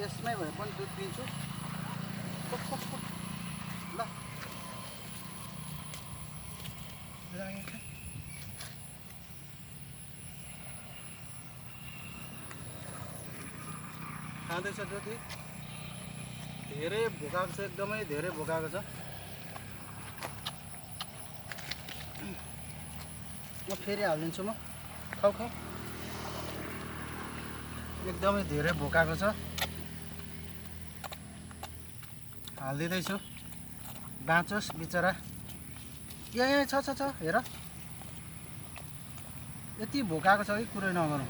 यसमै भए पनि दुध दिन्छु। ल खाँदैछ दुध। धेरै भोकाएको छ, एकदमै धेरै भोकाएको छ। म फेरि हालिदिन्छु। म खाऊ खाऊ। एकदमै धेरै भोकाएको छ, हालिदिँदैछु। बाँचोस् बिचरा। यहाँ छ हेर, यति भोकाएको छ कि कुरै नगरौँ।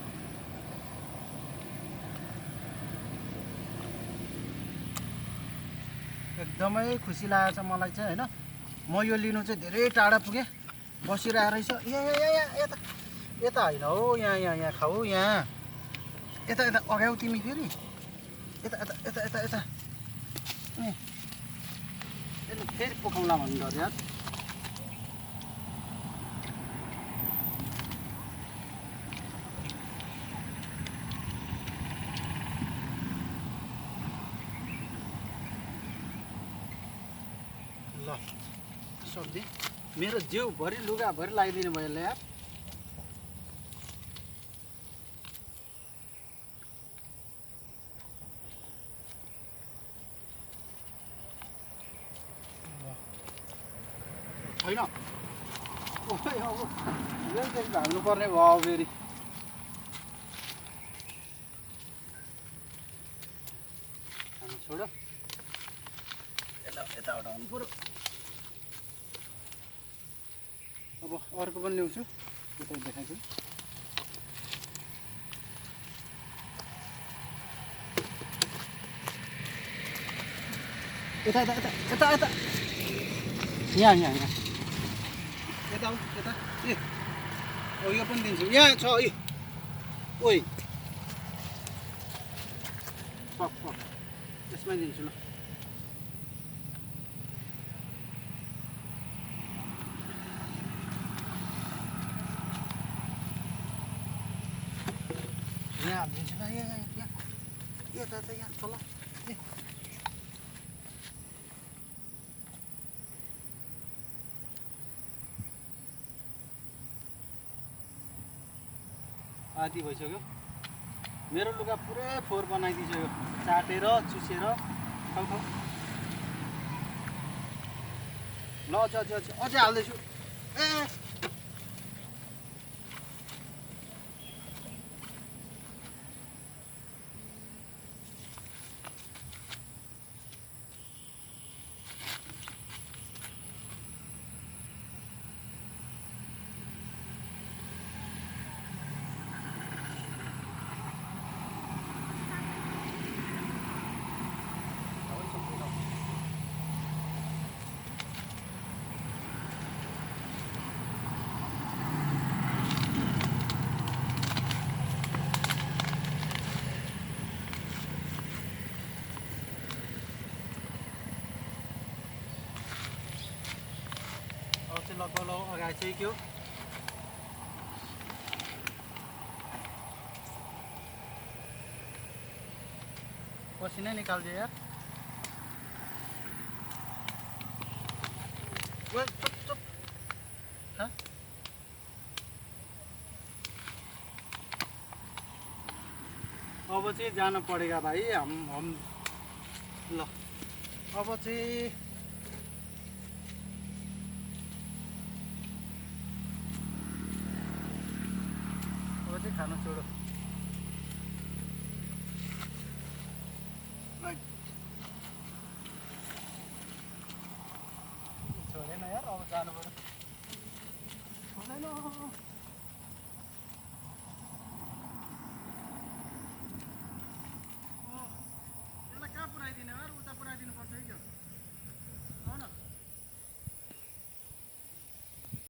एकदमै खुसी लागेको छ मलाई चाहिँ होइन। म यो लिनु चाहिँ धेरै टाढा पुगेँ, बसिरहेको रहेछ। यता यता होइन हौ, यहाँ खाऊ। यहाँ यता अगाऊ तिमी फेरि। यता यता यता यता यता फेरि पोखाउँला भन्नु डर यार। ल सक्दै मेरो जिउभरि लुगाभरि लगाइदिनु भयो ल यार। होइन अब हाल्नुपर्ने भयो फेरि। छोड, यताबाट आउनु पऱ्यो। अब अर्को पनि ल्याउँछु, यता देखाइदिउँ। यता यता यता यता यता यहाँ यता हो, यता। ए यो पनि दिन्छु, यहाँ छ। ओइ पक यसमै दिन्छु ल। यहाँ हालिदिन्छु ल। यहाँ यता यहाँ तल। आदि भइसक्यो। मेरो लुगा पुरै फोहोर बनाइदिइसक्यो, चाटेर चुसेर। खाऊ खाऊ। ल अझै हाल्दैछु। ए लगभग अगाडि चाहिँ के हो, पसिनै निकाल्दियो यार। चुप अब चाहिँ जानु परेगा भाइ। हम ल अब चाहिँ खाना छोडो। छोडेन यार, अब जानु पर्यो।